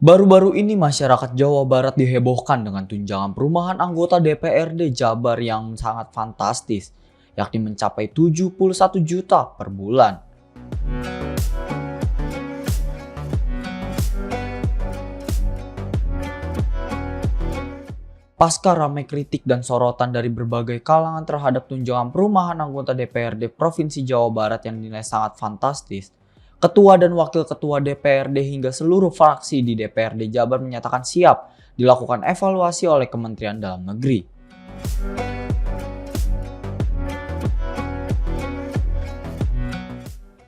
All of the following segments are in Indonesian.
Baru-baru ini masyarakat Jawa Barat dihebohkan dengan tunjangan perumahan anggota DPRD Jabar yang sangat fantastis, yakni mencapai 71 juta per bulan. Pasca ramai kritik dan sorotan dari berbagai kalangan terhadap tunjangan perumahan anggota DPRD Provinsi Jawa Barat yang dinilai sangat fantastis, Ketua dan Wakil Ketua DPRD hingga seluruh fraksi di DPRD Jabar menyatakan siap dilakukan evaluasi oleh Kementerian Dalam Negeri.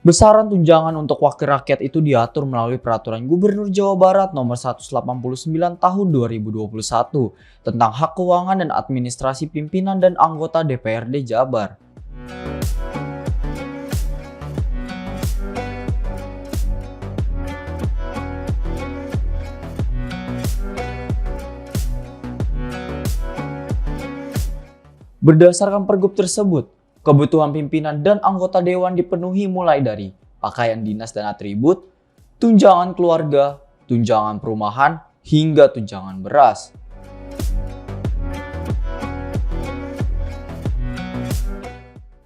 Besaran tunjangan untuk wakil rakyat itu diatur melalui Peraturan Gubernur Jawa Barat Nomor 189 Tahun 2021 tentang hak keuangan dan administrasi pimpinan dan anggota DPRD Jabar. Berdasarkan pergub tersebut, kebutuhan pimpinan dan anggota dewan dipenuhi mulai dari pakaian dinas dan atribut, tunjangan keluarga, tunjangan perumahan, hingga tunjangan beras.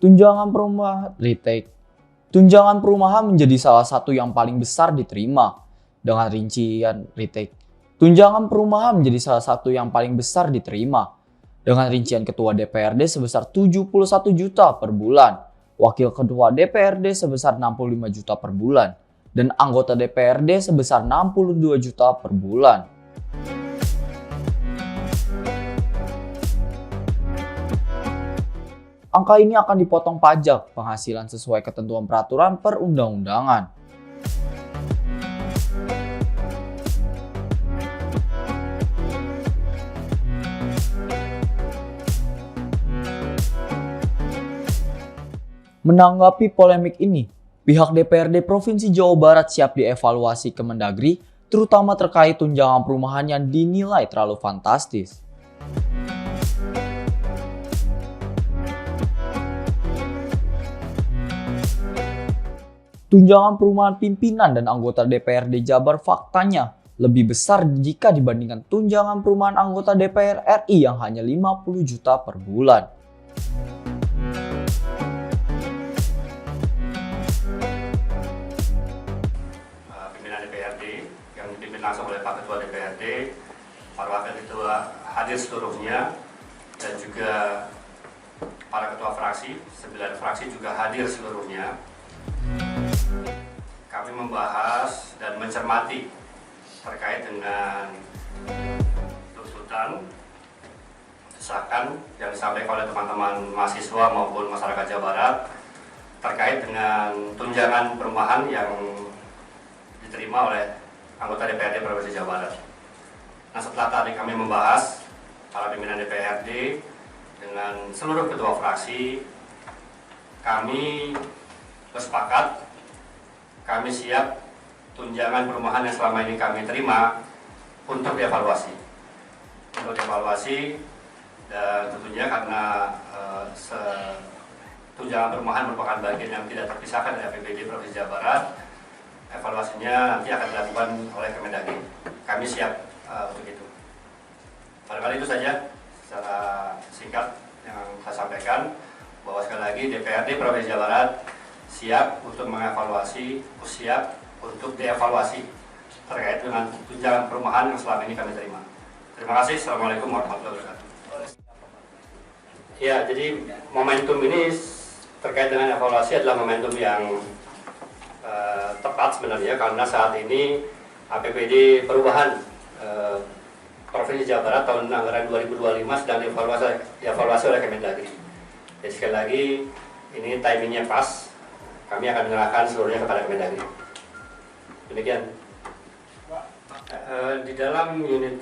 Tunjangan perumahan retake. Tunjangan perumahan menjadi salah satu yang paling besar diterima. Dengan rincian retake. Tunjangan perumahan menjadi salah satu yang paling besar diterima. Dengan rincian ketua DPRD sebesar 71 juta per bulan, wakil ketua DPRD sebesar 65 juta per bulan, dan anggota DPRD sebesar 62 juta per bulan. Angka ini akan dipotong pajak penghasilan sesuai ketentuan peraturan perundang-undangan. Menanggapi polemik ini, pihak DPRD Provinsi Jawa Barat siap dievaluasi Kemendagri, terutama terkait tunjangan perumahan yang dinilai terlalu fantastis. Tunjangan perumahan pimpinan dan anggota DPRD Jabar faktanya lebih besar jika dibandingkan tunjangan perumahan anggota DPR RI yang hanya 50 juta per bulan. Yang dipimpin langsung oleh Pak Ketua DPRD, para Wakil Ketua hadir seluruhnya, dan juga para Ketua fraksi, 9 fraksi juga hadir seluruhnya. Kami membahas dan mencermati terkait dengan tuntutan, desakan yang disampaikan oleh teman-teman mahasiswa maupun masyarakat Jawa Barat terkait dengan tunjangan perumahan yang diterima oleh anggota DPRD Provinsi Jawa Barat. Nah, setelah tadi kami membahas para pimpinan DPRD dengan seluruh ketua fraksi, kami bersepakat, kami siap tunjangan perumahan yang selama ini kami terima untuk dievaluasi. Dan tentunya karena tunjangan perumahan merupakan bagian yang tidak terpisahkan dari APBD Provinsi Jawa Barat, evaluasinya nanti akan dilakukan oleh Kemendagri. Kami siap untuk itu. Barangkali itu saja secara singkat yang saya sampaikan, bahwa sekali lagi DPRD Provinsi Jawa Barat siap untuk mengevaluasi, siap untuk dievaluasi terkait dengan tunjangan perumahan yang selama ini kami terima. Terima kasih. Assalamualaikum warahmatullahi wabarakatuh. Ya, jadi momentum ini terkait dengan evaluasi adalah momentum yang tepat sebenarnya, karena saat ini APBD perubahan Provinsi Jawa Barat tahun anggaran 2025 sedang dievaluasi oleh Kemendagri. Jadi sekali lagi ini timingnya pas, kami akan menyerahkan seluruhnya kepada Kemendagri. Demikian. Di dalam unit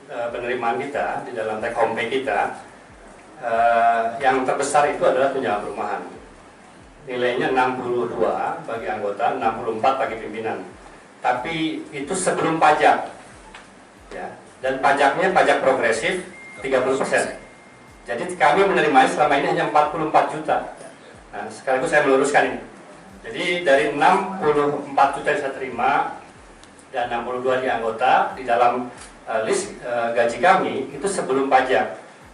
penerimaan kita, di dalam take home pay kita, yang terbesar itu adalah tunjangan perumahan. Nilainya 62 bagi anggota, 64 bagi pimpinan. Tapi itu sebelum pajak, ya. Dan pajaknya pajak progresif 30%. Jadi kami menerimanya selama ini hanya 44 juta. Nah, sekaligus saya meluruskan ini. Jadi dari 64 juta yang saya terima, dan 62 di anggota di dalam list gaji kami itu sebelum pajak,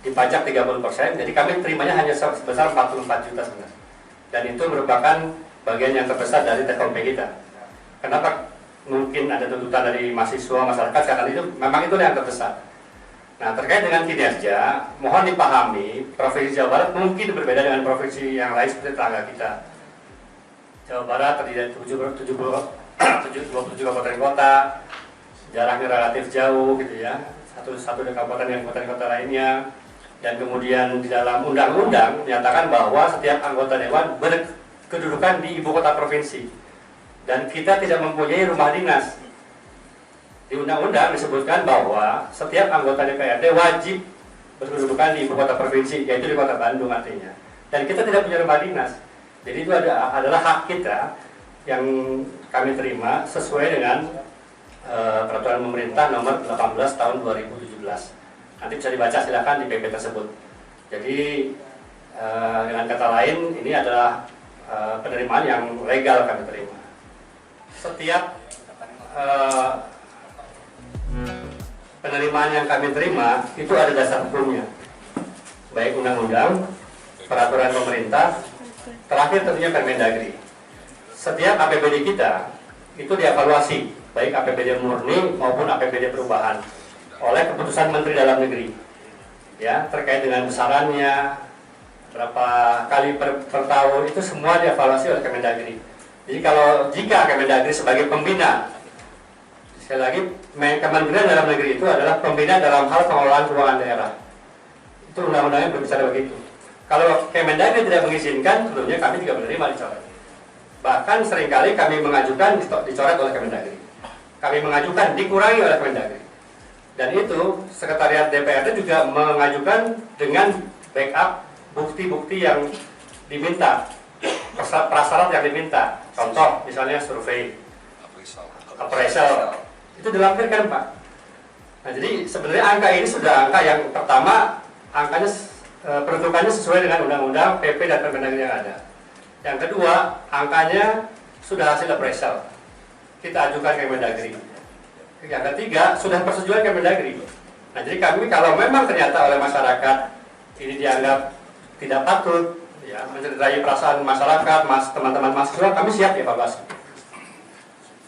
dipajak 30%, jadi kami terimanya hanya sebesar 44 juta sebenarnya. Dan itu merupakan bagian yang terbesar dari take home pay kita. Kenapa mungkin ada tuntutan dari mahasiswa, masyarakat, karena itu memang itu yang terbesar. Nah, terkait dengan kinerja, mohon dipahami, Provinsi Jawa Barat mungkin berbeda dengan provinsi yang lain seperti tetangga kita. Jawa Barat terdiri dari 27 kabupaten kota, jaraknya relatif jauh gitu ya, satu kabupaten dengan kabupaten kota lainnya, dan kemudian di dalam undang-undang menyatakan bahwa setiap anggota dewan berkedudukan di ibu kota provinsi, dan kita tidak mempunyai rumah dinas. Di undang-undang disebutkan bahwa setiap anggota DPRD wajib berkedudukan di ibu kota provinsi, yaitu di kota Bandung artinya, dan kita tidak punya rumah dinas. Jadi itu adalah hak kita yang kami terima sesuai dengan peraturan pemerintah nomor 18 tahun 2017. Nanti bisa dibaca silakan di PP tersebut. Jadi dengan kata lain, ini adalah penerimaan yang legal kami terima. Setiap penerimaan yang kami terima itu ada dasar hukumnya, baik undang-undang, peraturan pemerintah, terakhir tentunya Permendagri. Setiap APBD kita itu dievaluasi, baik APBD murni maupun APBD perubahan, oleh keputusan Menteri Dalam Negeri, ya, terkait dengan besarannya, berapa kali per tahun, itu semua dievaluasi oleh Kemendagri. Jadi jika Kemendagri sebagai pembina, sekali lagi, Kementerian Dalam Negeri itu adalah pembina dalam hal pengelolaan keuangan daerah. Itu undang-undangnya berbicara begitu. Kalau Kemendagri tidak mengizinkan, tentunya kami juga menerima dicoret. Bahkan seringkali kami mengajukan dicoret oleh Kemendagri. Kami mengajukan dikurangi oleh Kemendagri. Dan itu Sekretariat DPRD juga mengajukan dengan backup bukti-bukti yang diminta, prasyarat yang diminta. Contoh misalnya survei, appraisal, itu dilampirkan Pak. Nah, jadi sebenarnya angka ini sudah angka yang pertama, angkanya peruntukannya sesuai dengan undang-undang, PP dan Permendagri yang ada. Yang kedua, angkanya sudah hasil appraisal, kita ajukan ke Kemendagri. Yang ketiga, sudah persetujuan Kemendagri. Nah, jadi kami kalau memang ternyata oleh masyarakat ini dianggap tidak patut, ya, mencederai perasaan masyarakat, teman-teman mahasiswa, kami siap dievaluasi.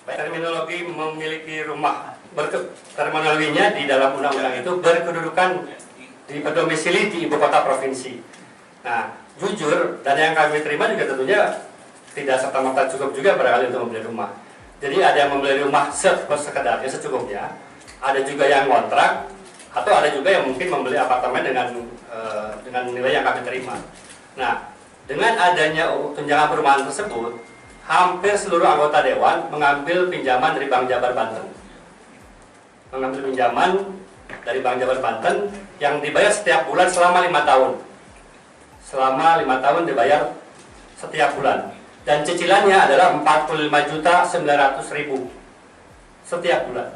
Baik, terminologi memiliki rumah, terminologinya di dalam undang-undang itu berkedudukan berdomisili di ibu kota provinsi. Nah, jujur, dan yang kami terima juga tentunya tidak serta-merta cukup juga barangkali untuk membeli rumah. Jadi ada yang membeli rumah sekedarnya, secukupnya, ada juga yang kontrak, atau ada juga yang mungkin membeli apartemen dengan nilai yang kami terima. Nah, dengan adanya tunjangan perumahan tersebut, hampir seluruh anggota dewan mengambil pinjaman dari Bank Jabar Banten. Mengambil pinjaman dari Bank Jabar Banten yang dibayar setiap bulan selama 5 tahun. Selama 5 tahun dibayar setiap bulan. Dan cicilannya adalah 45.900.000 setiap bulan.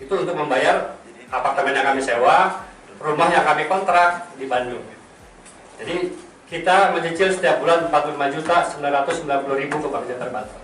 Itu untuk membayar apartemen yang kami sewa, rumah yang kami kontrak di Bandung. Jadi kita mencicil setiap bulan 45.990.000 ke Bank Jabar Banten.